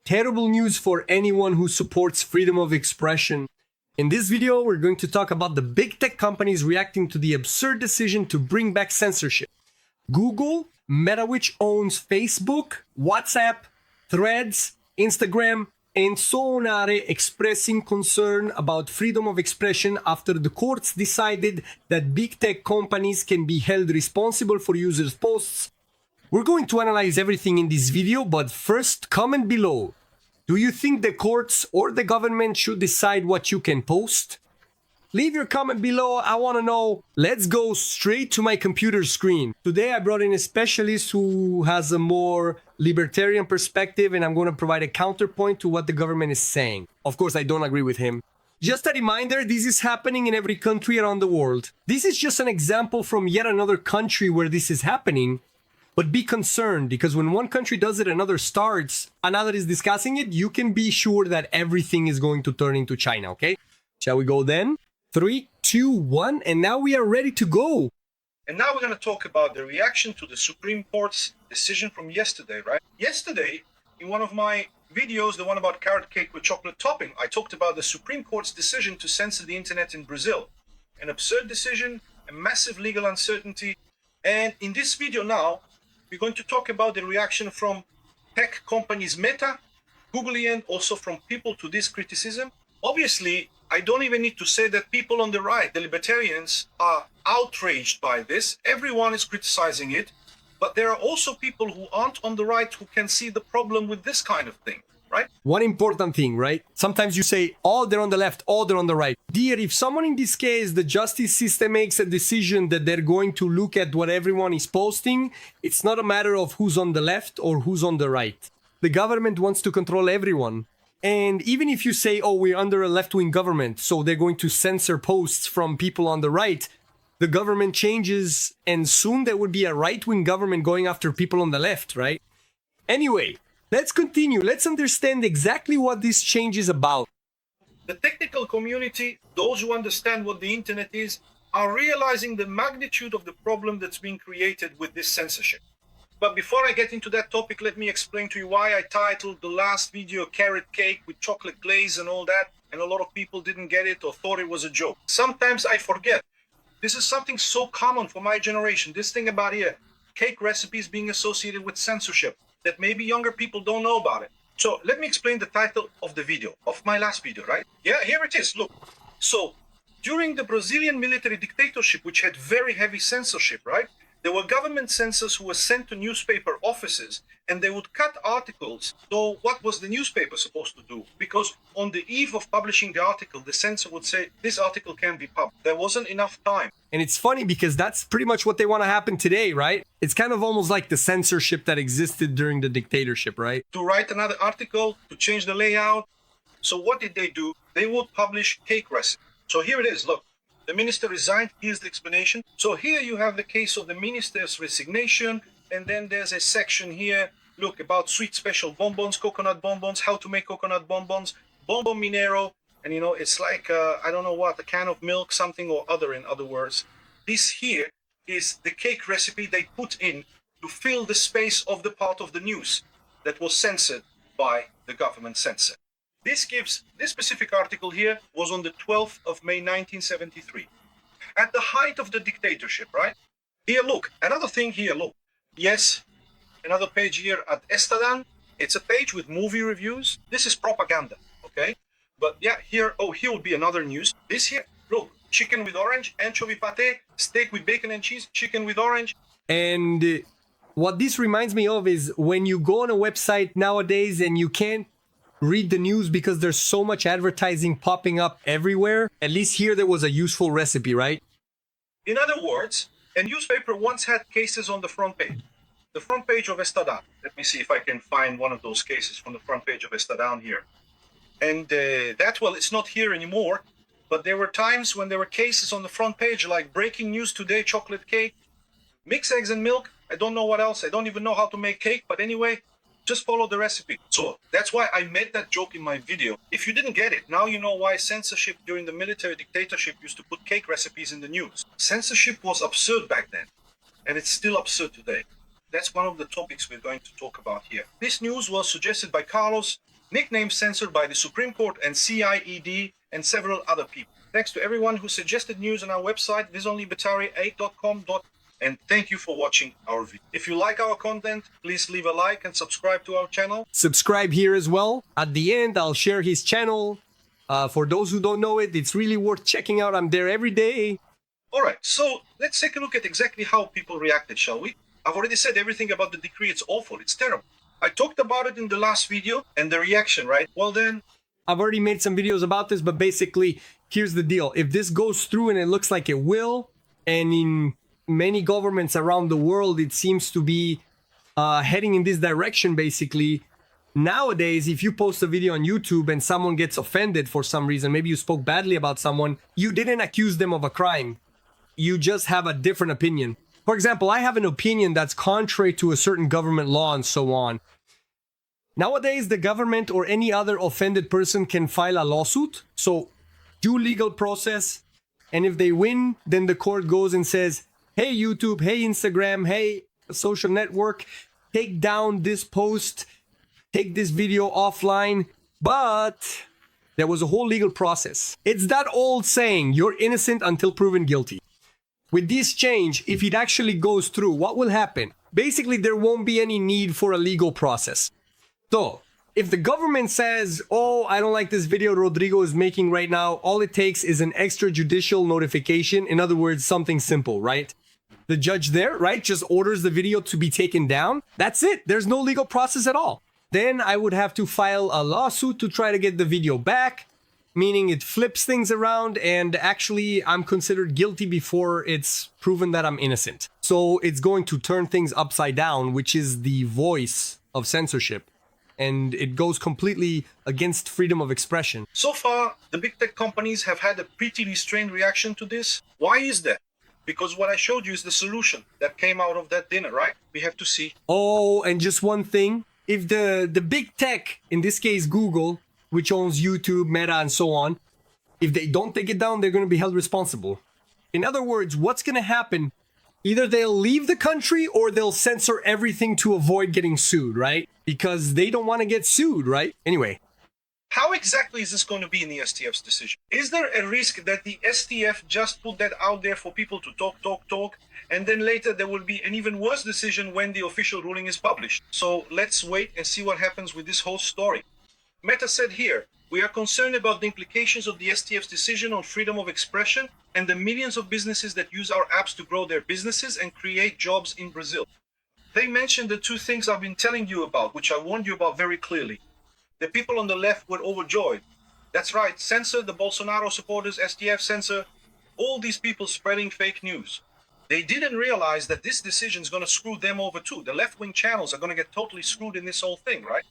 terrible news for anyone who supports freedom of expression. In this video, we're going to talk about the big tech companies reacting to the absurd decision to bring back censorship. Google, Meta, which owns Facebook, WhatsApp, Threads, Instagram, and so on, are expressing concern about freedom of expression after the courts decided that big tech companies can be held responsible for users' posts. We're going to analyze everything in this video, but first, comment below. Do you think the courts or the government should decide what you can post? Leave your comment below, I want to know. Let's go straight to my computer screen. Today I brought in a specialist who has a more libertarian perspective, and I'm going to provide a counterpoint to what the government is saying. Of course, I don't agree with him. Just a reminder, this is happening in every country around the world. This is just an example from yet another country where this is happening. But be concerned, because when one country does it, another starts, another is discussing it, you can be sure that everything is going to turn into China, okay? Shall we go then? 3, 2, 1, and now we are ready to go. And now we're going to talk about the reaction to the Supreme Court's decision from yesterday, right? Yesterday, in one of my videos, the one about carrot cake with chocolate topping, I talked about the Supreme Court's decision to censor the internet in Brazil. An absurd decision, a massive legal uncertainty. And in this video now, we're going to talk about the reaction from tech companies Meta, Google, and also from people to this criticism. Obviously, I don't even need to say that people on the right, the libertarians, are outraged by this. Everyone is criticizing it. But there are also people who aren't on the right who can see the problem with this kind of thing, right? One important thing, right? Sometimes you say, oh, they're on the left, oh, they're on the right. Dear, if someone in this case, the justice system makes a decision that they're going to look at what everyone is posting, it's not a matter of who's on the left or who's on the right. The government wants to control everyone. And even if you say, oh, we're under a left-wing government, so they're going to censor posts from people on the right, the government changes, and soon there would be a right-wing government going after people on the left, right? Anyway, let's continue. Let's understand exactly what this change is about. The technical community, those who understand what the internet is, are realizing the magnitude of the problem that's being created with this censorship. But before I get into that topic, let me explain to you why I titled the last video Carrot Cake with Chocolate Glaze and all that, and a lot of people didn't get it or thought it was a joke. Sometimes I forget. This is something so common for my generation. This thing about here, cake recipes being associated with censorship, that maybe younger people don't know about it. So let me explain the title of the video, of my last video, right? Yeah, here it is, look. So during the Brazilian military dictatorship, which had very heavy censorship, right? There were government censors who were sent to newspaper offices, and they would cut articles. So what was the newspaper supposed to do? Because on the eve of publishing the article, the censor would say, this article can't be published. There wasn't enough time. And it's funny because that's pretty much what they want to happen today, right? It's kind of almost like the censorship that existed during the dictatorship, right? To write another article, to change the layout. So what did they do? They would publish cake recipes. So here it is, look. The minister resigned, here's the explanation. So here you have the case of the minister's resignation, and then there's a section here, look, about sweet special bonbons, coconut bonbons, how to make coconut bonbons, bonbon minero, and you know, it's like, I don't know what, a can of milk, something or other, in other words. This here is the cake recipe they put in to fill the space of the part of the news that was censored by the government censor. This specific article here was on the 12th of May 1973. At the height of the dictatorship, right? Here, look, another thing here, look. Yes, another page here at Estadan. It's a page with movie reviews. This is propaganda, okay? But yeah, here, oh, here will be another news. This here, look, chicken with orange, anchovy pate, steak with bacon and cheese, chicken with orange. And what this reminds me of is when you go on a website nowadays and you can't read the news because there's so much advertising popping up everywhere. At least here there was a useful recipe, right? In other words, a newspaper once had cases on the front page. The front page of Estadan. Let me see if I can find one of those cases from the front page of Estadan here. And well, it's not here anymore, but there were times when there were cases on the front page like breaking news today, chocolate cake, mix eggs and milk. I don't know what else. I don't even know how to make cake, but anyway, just follow the recipe. So that's why I made that joke in my video. If you didn't get it, now you know why censorship during the military dictatorship used to put cake recipes in the news. Censorship was absurd back then, and it's still absurd today. That's one of the topics we're going to talk about here. This news was suggested by Carlos nickname censored by the Supreme Court and CIED and several other people. Thanks to everyone who suggested news on our website, visonlybatari8.com. And thank you for watching our video. If you like our content, please leave a like and subscribe to our channel. Subscribe here as well. At the end, I'll share his channel. For those who don't know it, it's really worth checking out. I'm there every day. All right, so let's take a look at exactly how people reacted, shall we? I've already said everything about the decree. It's awful. It's terrible. I talked about it in the last video and the reaction, right? Well then, I've already made some videos about this, but basically, here's the deal. If this goes through and it looks like it will, and in many governments around the world, it seems to be heading in this direction, basically. Nowadays, if you post a video on YouTube and someone gets offended for some reason, maybe you spoke badly about someone, you didn't accuse them of a crime. You just have a different opinion. For example, I have an opinion that's contrary to a certain government law and so on. Nowadays, the government or any other offended person can file a lawsuit. So, due legal process. And if they win, then the court goes and says, hey, YouTube, hey, Instagram, hey, social network, take down this post, take this video offline. But there was a whole legal process. It's that old saying, you're innocent until proven guilty. With this change, if it actually goes through, what will happen? Basically, there won't be any need for a legal process. So, if the government says, oh, I don't like this video Rodrigo is making right now, all it takes is an extrajudicial notification. In other words, something simple, right? The judge there, right, just orders the video to be taken down. That's it. There's no legal process at all. Then I would have to file a lawsuit to try to get the video back, meaning it flips things around and actually I'm considered guilty before it's proven that I'm innocent. So it's going to turn things upside down, which is the voice of censorship. And it goes completely against freedom of expression. so far, the big tech companies have had a pretty restrained reaction to this. Why is that? Because what I showed you is the solution that came out of that dinner, right? We have to see. Oh, and just one thing. If the big tech, in this case Google, which owns YouTube, Meta, and so on, if they don't take it down, they're going to be held responsible. In other words, what's going to happen? Either they'll leave the country or they'll censor everything to avoid getting sued, right? Because they don't want to get sued, right? Anyway. How exactly is this going to be in the STF's decision? Is there a risk that the STF just put that out there for people to talk, and then later there will be an even worse decision when the official ruling is published? So let's wait and see what happens with this whole story. Meta said here, we are concerned about the implications of the STF's decision on freedom of expression and the millions of businesses that use our apps to grow their businesses and create jobs in Brazil. They mentioned the two things I've been telling you about, which I warned you about very clearly. The people on the left were overjoyed. That's right, censor the Bolsonaro supporters, STF censor, all these people spreading fake news. They didn't realize that this decision is going to screw them over too. The left-wing channels are going to get totally screwed in this whole thing, right?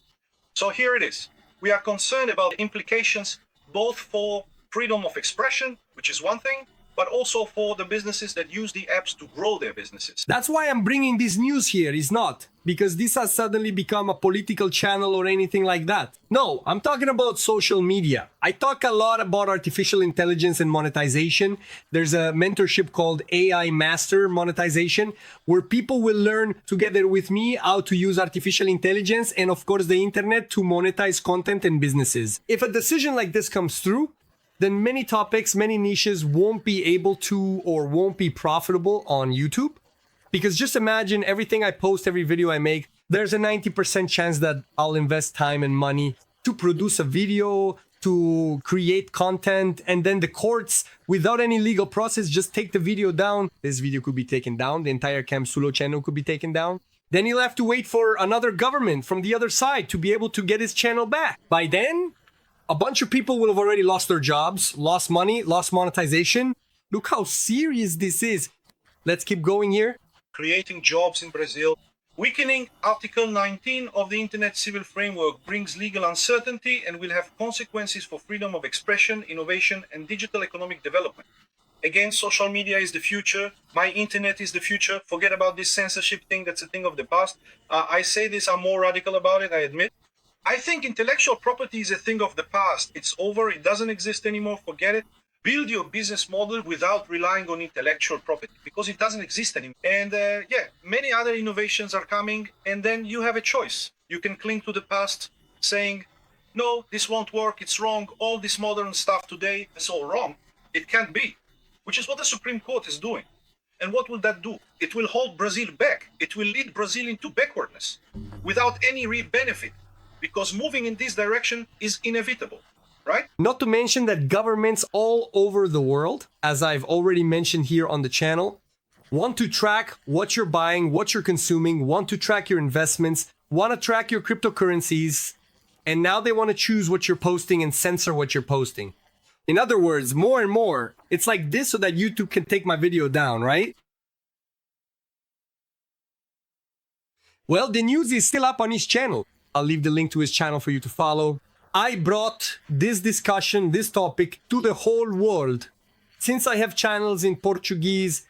So here it is. We are concerned about the implications both for freedom of expression, which is one thing, but also for the businesses that use the apps to grow their businesses. That's why I'm bringing this news here, is not because this has suddenly become a political channel or anything like that. No, I'm talking about social media. I talk a lot about artificial intelligence and monetization. There's a mentorship called AI Master Monetization, where people will learn together with me how to use artificial intelligence and of course the internet to monetize content and businesses. If a decision like this comes through, then many topics, many niches won't be able to or won't be profitable on YouTube. Because just imagine everything I post, every video I make, there's a 90% chance that I'll invest time and money to produce a video, to create content, and then the courts, without any legal process, just take the video down. This video could be taken down. The entire Camsulo channel could be taken down. Then he'll have to wait for another government from the other side to be able to get his channel back. By then, a bunch of people will have already lost their jobs, lost money, lost monetization. Look how serious this is. Let's keep going here. Creating jobs in Brazil. Weakening Article 19 of the Internet Civil Framework brings legal uncertainty and will have consequences for freedom of expression, innovation, and digital economic development. Again, social media is the future. My internet is the future. Forget about this censorship thing. That's a thing of the past. I say this, I'm more radical about it, I admit. I think intellectual property is a thing of the past. It's over. It doesn't exist anymore. Forget it. Build your business model without relying on intellectual property because it doesn't exist anymore. And many other innovations are coming. And then you have a choice. You can cling to the past saying, no, this won't work, it's wrong, all this modern stuff today is all wrong. It can't be, which is what the Supreme Court is doing. And what will that do? It will hold Brazil back. It will lead Brazil into backwardness without any real benefit, because moving in this direction is inevitable, right? Not to mention that governments all over the world, as I've already mentioned here on the channel, want to track what you're buying, what you're consuming, want to track your investments, want to track your cryptocurrencies, and now they want to choose what you're posting and censor what you're posting. In other words, more and more, it's like this so that YouTube can take my video down, right? Well, the news is still up on his channel. I'll leave the link to his channel for you to follow. I brought this discussion, this topic, to the whole world. Since I have channels in Portuguese,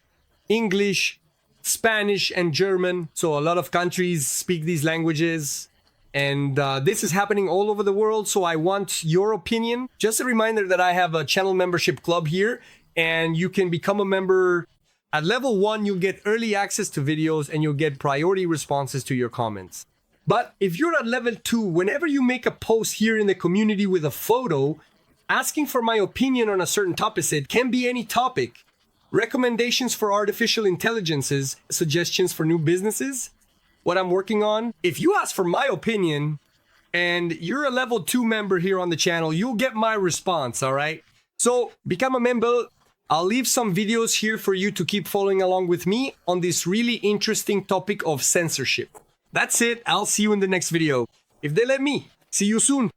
English, Spanish, and German, so a lot of countries speak these languages. And this is happening all over the world, so I want your opinion. Just a reminder that I have a channel membership club here, and you can become a member. At level 1, you'll get early access to videos, and you'll get priority responses to your comments. But if you're at level 2, whenever you make a post here in the community with a photo, asking for my opinion on a certain topic, it can be any topic. Recommendations for artificial intelligences, suggestions for new businesses, what I'm working on. If you ask for my opinion and you're a level 2 member here on the channel, you'll get my response, all right? So become a member. I'll leave some videos here for you to keep following along with me on this really interesting topic of censorship. That's it. I'll see you in the next video. If they let me. See you soon.